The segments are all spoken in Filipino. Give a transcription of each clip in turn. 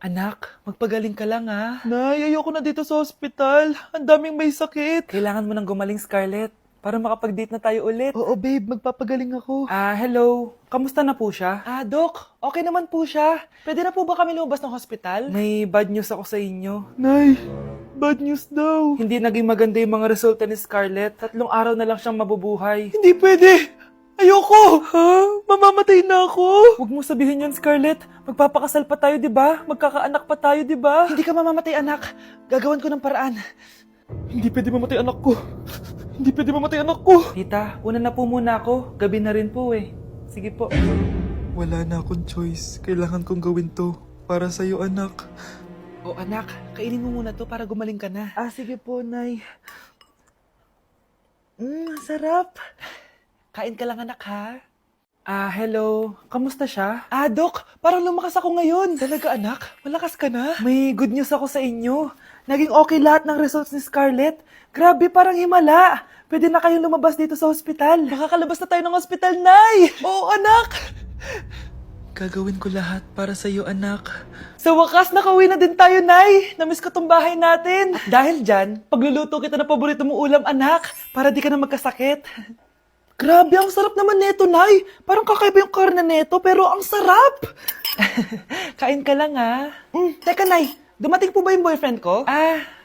Anak, magpagaling ka lang ah. Nay, ayoko na dito sa ospital. Ang daming may sakit. Kailangan mo nang gumaling, Scarlett, para makapag-date na tayo ulit. Oo, babe. Magpapagaling ako. Hello. Kamusta na po siya? Doc. Okay naman po siya. Pwede na po ba kami lumabas ng hospital? May bad news ako sa inyo. Nay, bad news daw. Hindi naging maganda yung mga resulta ni Scarlett. 3 araw na lang siyang mabubuhay. Hindi pwede! Ayoko! Ha? Mamamatay na ako! Huwag mo sabihin yun, Scarlett. Magpapakasal pa tayo, di ba? Magkakaanak pa tayo, di ba? Hindi ka mamamatay, anak. Gagawan ko ng paraan. Hindi pwede mamatay anak ko. Hindi pwede mamatay anak ko. Tita, una na po muna ako. Gabi na rin po eh. Sige po. Wala na akong choice. Kailangan kong gawin to. Para sa'yo, anak. O anak, kainin mo muna to para gumaling ka na. Sige po, Nay. Sarap. Kain ka lang, anak, ha? Hello. Kamusta siya? Doc, parang lumakas ako ngayon. Talaga, anak? Malakas ka na? May good news ako sa inyo. Naging okay lahat ng results ni Scarlett. Grabe, parang himala. Pwede na kayong lumabas dito sa hospital. Makakalabas na tayo ng hospital, Nay! Oo, anak! Gagawin ko lahat para sa iyo, anak. Sa wakas, nakauwi na din tayo, Nay. Namiss ko tong bahay natin. At dahil dyan, pagluluto kita ng paborito mong ulam, anak, para di ka na magkasakit. Grabe, ang sarap naman neto, Nay. Parang kakaiba yung karne neto, pero ang sarap. Kain ka lang, ha? Teka, Nay. Dumating po ba yung boyfriend ko?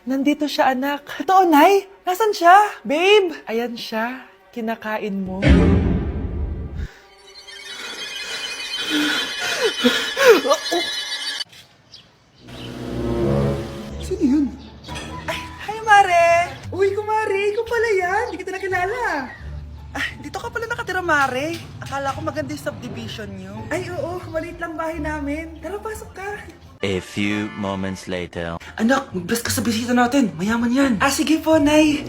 Nandito siya, anak. Totoo, Nay? Nasaan siya? Babe! Ayan siya. Kinakain mo. Sino yun? Hi, Mare! Uy, kumare! Ikaw pala yan! Hindi kita nakilala. Dito ka pala nakatira, Mare. Akala ko maganda yung subdivision nyo. Ay, oo. Maliit lang bahay namin. Tara, pasok ka. A few moments later. Anak, mag-bless ka sa bisita natin. Mayaman yan. Sige po, Nay.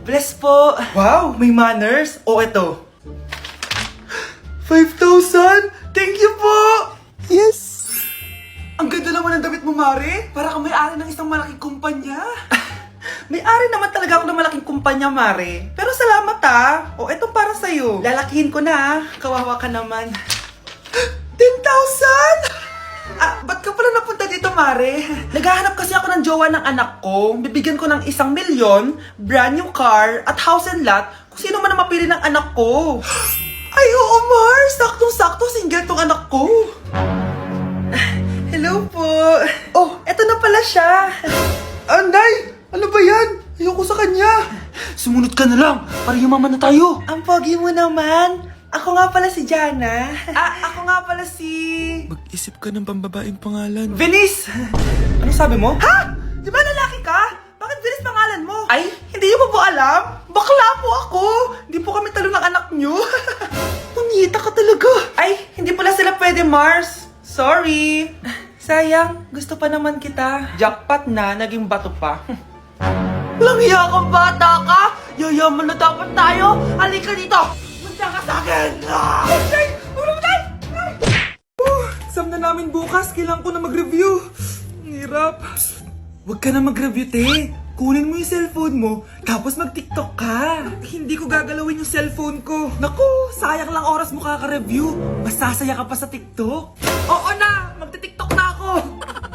Bless po. Wow, may manners. O, eto. 5,000? Thank you po! Yes! Ang ganda naman ng damit mo, Mare. Para kang may-ari ng isang malaking kumpanya. May-ari naman talaga ako ng malaking kumpanya, Mare. Pero salamat, O, etong para sa'yo. Lalakihin ko na, Kawawa ka naman. 10,000? Ba't ka pala napunta dito, Mare? Naghahanap kasi ako ng jowa ng anak ko. Bibigyan ko ng 1,000,000, brand new car, at house and lot kung sino man ang mapili ng anak ko. Ay, oo, Mar! Saktong-sakto, single tong anak ko. Hello po. Oh, eto na pala siya. Nay! Ano ba yan? Ayoko sa kanya. Sumunod ka na lang, para yumaman na tayo. Ang pogi mo naman. Ako nga pala si Jana. Ako nga pala si... Mag-isip ka ng pambabaeng pangalan. Venice! Ano sabi mo? Ha? Di ba lalaki ka? Bakit Venice pangalan mo? Ay, hindi niyo pa po alam? Bakla po ako. Hindi po kami talo ng anak niyo. Punyita ka talaga. Ay, hindi pala sila pwede, Mars. Sorry. Sayang, gusto pa naman kita. Jackpot na, naging bato pa. Walang hiya kang bata ka! Yayaman na dapat tayo! Halika dito! Munta ka sa akin! Ay! Ulo mo tayo! Exam na namin bukas. Kailangan ko na mag-review. Ang hirap. Huwag ka na mag-review, te. Kunin mo yung cellphone mo, tapos mag-TikTok ka. Hindi ko gagalawin yung cellphone ko. Naku, sayang lang oras mo kaka-review. Mas sasaya ka pa sa TikTok. Oo na! Magti-TikTok na ako!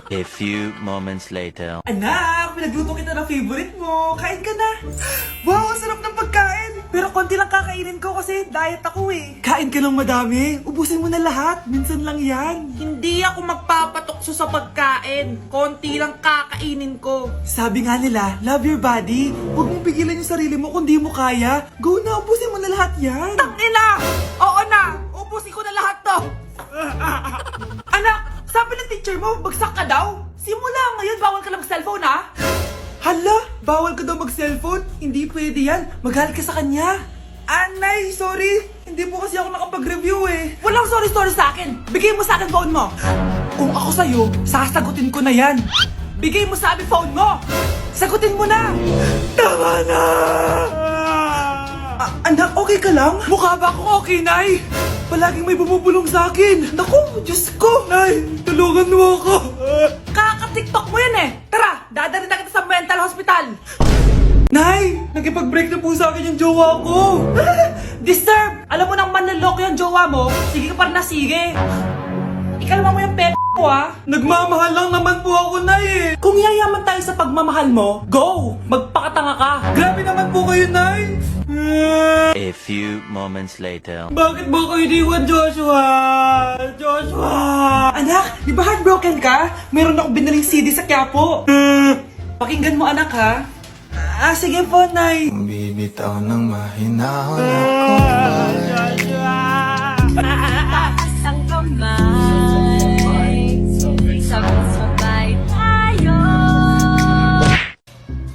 A few moments later. Anak, pinagluto kita ng favorite mo. Kain ka na. Wow, ang sarap ng pagkain. Pero konti lang kakainin ko kasi diet ako eh. Kain ka ng madami. Ubusin mo na lahat. Minsan lang yan. Hindi ako magpapatukso sa pagkain. Konti lang kakainin ko. Sabi nga nila, love your body. Huwag mong pigilan yung sarili mo kung di mo kaya. Go na, ubusin mo na lahat yan. Tangina! Oo na! Ubusin ko na lahat to! Anak, sabi ng teacher mo, bagsak ka daw? Simula ngayon, bawal ka lang mag-cellphone, ha? Hala, bawal ka daw mag-cellphone? Hindi pwede yan. Magalit ka sa kanya. Nay, sorry. Hindi po kasi ako nakapag-review eh. Walang sorry-sorry sa akin. Bigay mo sa akin phone mo. Kung ako sa'yo, sasagutin ko na yan. Bigay mo sa akin phone mo. Sagutin mo na. Tama na! Anak, okay ka lang? Mukha ba akong okay, Nay? Palaging may bumubulong sa akin. Naku, Diyos ko! Nay, tulungan mo ako. Kaka-TikTok mo yan eh. Tara, dadalhin na kita sa mental hospital. Nay, nakipag-break na po sa akin yung jowa ko. Disturb! Alam mo nang manloloko yung jowa mo, sige ka pa rin na sige. Ikalma mo yung Nagmamahal lang naman po ako, Nay eh. Kung yayaman tayo sa pagmamahal mo, go! Magpakatanga ka! Grabe naman po kayo, Nay. A few moments later. Bakit ba kayo iniwan, Joshua? Joshua! Anak, di ba heartbroken ka? Meron ako binaling CD sa Quiapo. Pakinggan mo, anak, ha? Sige po, Nay. Bibitaw ng mahinahon ako. Taas ang kamay, sabay-sabay tayo.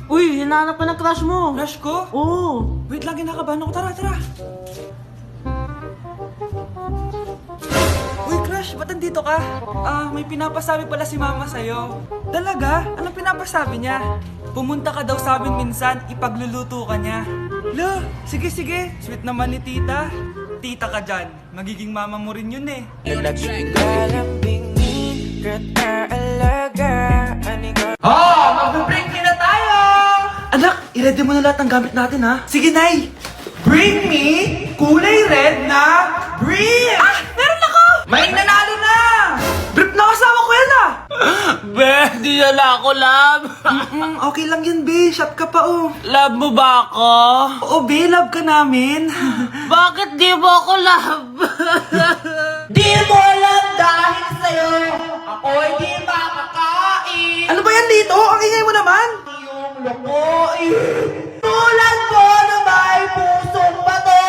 Uy, hinahanap ka ng crush mo. Crush ko? Oo. Wait lang, kinakabahan ako. Tara, tara. Uy, crush, ba't nandito ka? May pinapasabi pala si mama sa'yo. Talaga? Anong pinapasabi niya? Pumunta ka daw sa amin minsan, ipagluluto ka niya. Lo, sige sige, sweet naman ni tita. Tita ka dyan, magiging mama mo rin yun eh. Mag-break na tayo! Anak, i-ready mo na lahat ng gamit natin ha. Sige, Nay! Bring me kulay red na brief! Meron ako! May nanalo na! Brief na kasama ko yan ah! Be, di na ako, love. Okay lang yan, be. Shot ka pa, oh. Love mo ba ako? Oo, be. Love ka namin. Bakit di mo ako love? Di mo alam dahil sa'yo ako hindi makakain. Ano ba yan dito? Ang ingay mo naman. Yung lokoin. Tulad mo na may pusong bato.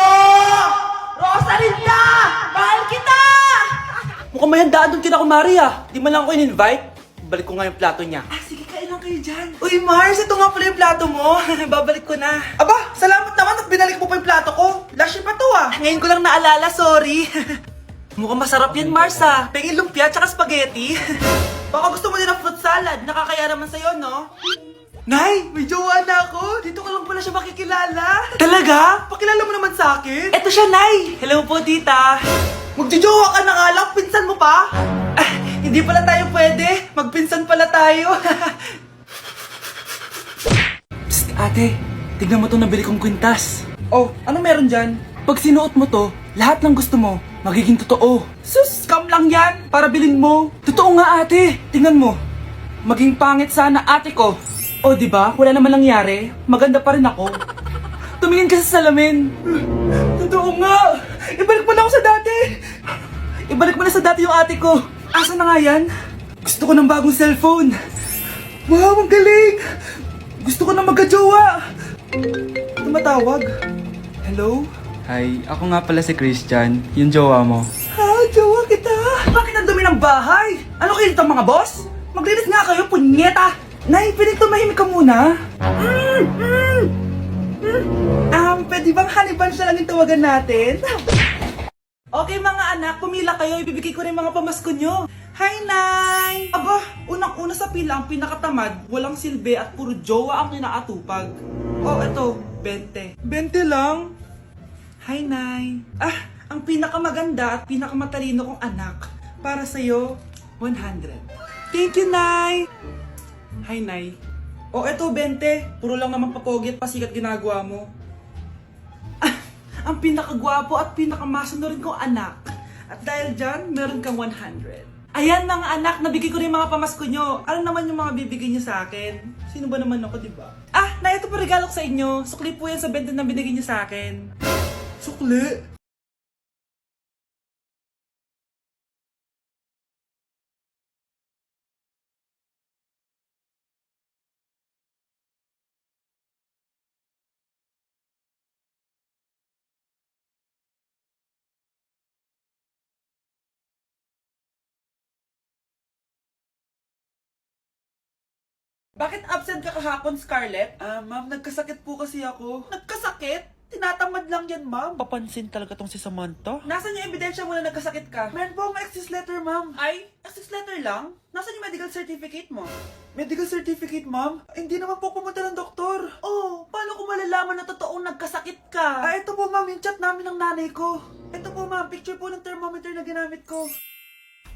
Rosalinda! Mahal kita! Mukhang may handaan doon kina kumari ah. Di man lang ako in-invite. Balik ko nga yung plato niya. Sige, kain lang kayo dyan. Uy, Mars, ito nga pala yung plato mo. Babalik ko na. Aba, salamat naman at binalik mo pa yung plato ko. Last year pa to ah. Ngayon ko lang naalala, sorry. Mukhang masarap yan, Mars ah. Pengin lumpia tsaka spaghetti. Baka gusto mo din ng fruit salad. Nakakaya naman sa'yo, no? Nay, may jowa na ako. Dito ka lang pala siya makikilala. Talaga? Pakilala mo naman sa akin. Eto siya, Nay. Hello po, tita. Magjojowa ka na nga lang. Pinsan mo pa? Hindi pala tayo pwede. Magpinsan pala tayo. Psst, ate. Tignan mo to nabili kong kwintas. Oh, ano meron dyan? Pag sinuot mo to, lahat ng gusto mo, magiging totoo. Sus, scam lang yan. Para bilhin mo. Totoo nga, ate. Tingnan mo. Maging pangit sana ate ko. O, di ba? Wala naman nangyari. Maganda pa rin ako. Tumingin ka sa salamin. Totoo nga. Ibalik mo na ako sa dati. Ibalik mo na sa dati yung ate ko. Asa na nga yan? Gusto ko ng bagong cellphone. Wow, ang galing. Gusto ko na magka-jowa. Tumatawag. Hello? Hi, ako nga pala si Christian, yung jowa mo. Ha, jowa kita. Bakit ang dumi ng bahay? Ano kayo dito mga boss? Maglinis nga kayo, punyeta. Nay, pwede tumahimik ka muna? Pwede bang honey bunch na lang yung tawagan natin? Okay mga anak, pumila kayo. Ibibigay ko rin mga pamasko nyo. Hi, Nay! Aba, unang-una sa pila ang pinakatamad, walang silbi at puro jowa ang kinaatupag. Oh, eto, 20. 20 lang? Hi, Nay! Ang pinakamaganda at pinakamatalino kong anak. Para sa'yo, 100. Thank you, Nay! Hi, Nay. Oh, eto, 20. Puro lang naman papogi at pasikat ginagawa mo. Ang pinakagwapo at pinakamasunurin kong anak. At dahil dyan, meron kang 100. Ayan mga anak, nabigay ko rin mga pamasko nyo. Ano naman yung mga bibigay nyo sa akin? Sino ba naman ako, diba? Na ito po regalo ko sa inyo. Sukli po yan sa 20 na binigay nyo sa akin. Sukli? Bakit absent ka kahapon, Scarlett? Ma'am, nagkasakit po kasi ako. Nagkasakit? Tinatamad lang yan, ma'am. Papansin talaga tong si Samantha. Nasaan yung ebidensya mo na nagkasakit ka? Meron po akong excuse letter, ma'am. Ay, excuse letter lang? Nasaan yung medical certificate mo? Medical certificate, ma'am? Hindi naman po pumunta ng doktor. Oh, paano ko malalaman na totoong nagkasakit ka? Ito po, ma'am, yung chat namin ng nanay ko. Ito po, ma'am, picture po ng thermometer na ginamit ko.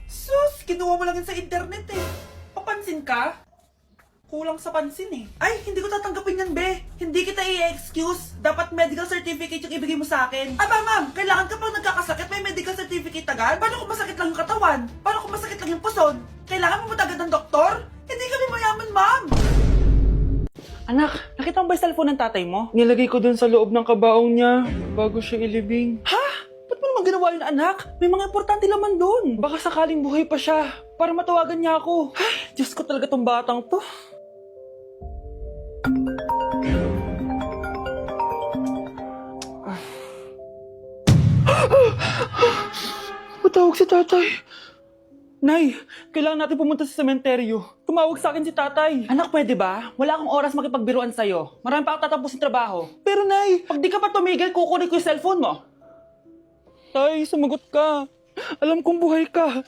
Sus, kinuha mo lang yun sa internet eh. Papansin ka? kulang sa pansin eh. Ay, hindi ko tatanggapin yan, be. Hindi kita i-excuse. Dapat medical certificate yung ibigay mo sa akin. Aba, ma'am, kailangan kapag nagkakasakit may medical certificate agad? Paano kung masakit lang yung katawan? Paano kung masakit lang yung puson? Kailangan mo agad ng doktor? Hindi kami mayaman, ma'am. Anak, nakita mo ba yung cellphone ng tatay mo? Nilagay ko dun sa loob ng kabaong niya bago siya ilibing. Ha? Ba't mo naman ginawa yun, anak? May mga importante laman doon. Baka sakaling buhay pa siya para matawagan niya ako. Ay, Diyos ko talaga tong batang to. Matawag si tatay. Nay, kailangan natin pumunta sa sementeryo. Tumawag sa akin si tatay. Anak, pwede ba? Wala akong oras makipagbiruan sa'yo. Marami pa ako tatapusin trabaho. Pero Nay, pag di ka pa tumigil, kukunin ko yung cellphone mo. Tay, sumagot ka. Alam kong buhay ka.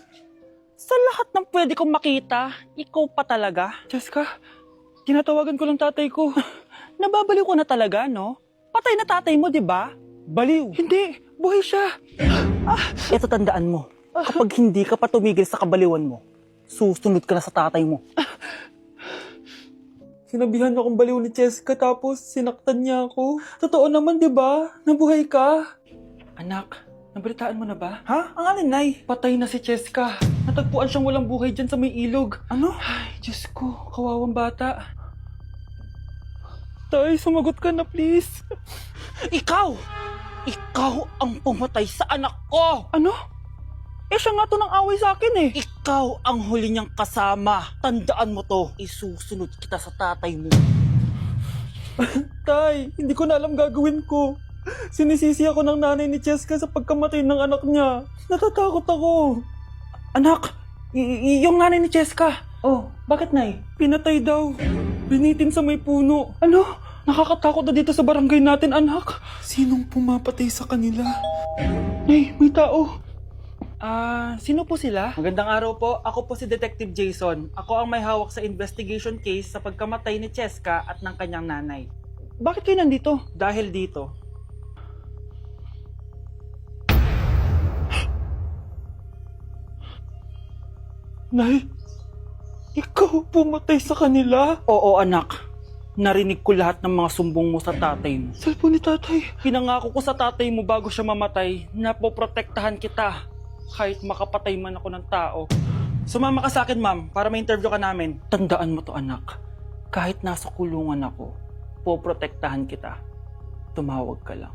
Sa lahat ng pwede kong makita, ikaw pa talaga. Jessica, tinatawagan ko lang tatay ko. Nababaliw ko na talaga, no? Patay na tatay mo, di ba? Baliw. Hindi, buhay siya. Ito tandaan mo. Kapag hindi ka pa tumigil sa kabaliwan mo, susunod ka na sa tatay mo. Sinabihan akong baliw ni Jessica tapos sinaktan niya ako. Totoo naman, di ba? Nabuhay ka. Anak, nabalitaan mo na ba? Ha? Ang alin, Nay? Patay na si Jessica. Natagpuan siyang walang buhay dyan sa may ilog. Ano? Ay, Diyos ko, kawawang bata. Tay, sumagot ka na please. Ikaw! Ikaw ang pumatay sa anak ko! Ano? Eh, siya nga to ng away sa akin eh. Ikaw ang huli niyang kasama. Tandaan mo to. Isusunod kita sa tatay mo. Tay, hindi ko na alam gagawin ko. Sinisisi ako ng nanay ni Jessica sa pagkamatay ng anak niya. Natatakot ako. Anak, yung nanay ni Jessica. Oh, Bakit, Nay? pinatay daw. Binitin sa may puno. Ano? Nakakatakot na dito sa barangay natin, anak. Sinong pumapatay sa kanila? Nay, may tao. Sino po sila? Magandang araw po. Ako po si Detective Jason. Ako ang may hawak sa investigation case sa pagkamatay ni Cheska at ng kanyang nanay. Bakit kayo nandito? Dahil dito. Nay, ikaw pumatay sa kanila? Oo, anak. Narinig ko lahat ng mga sumbong mo sa tatay mo. Cellphone ni tatay. Pinangako ko sa tatay mo bago siya mamatay na poprotektahan kita kahit makapatay man ako ng tao. Sumama ka sa akin, ma'am, para ma-interview ka namin. Tandaan mo to, anak. Kahit nasa kulungan ako, poprotektahan kita. Tumawag ka lang.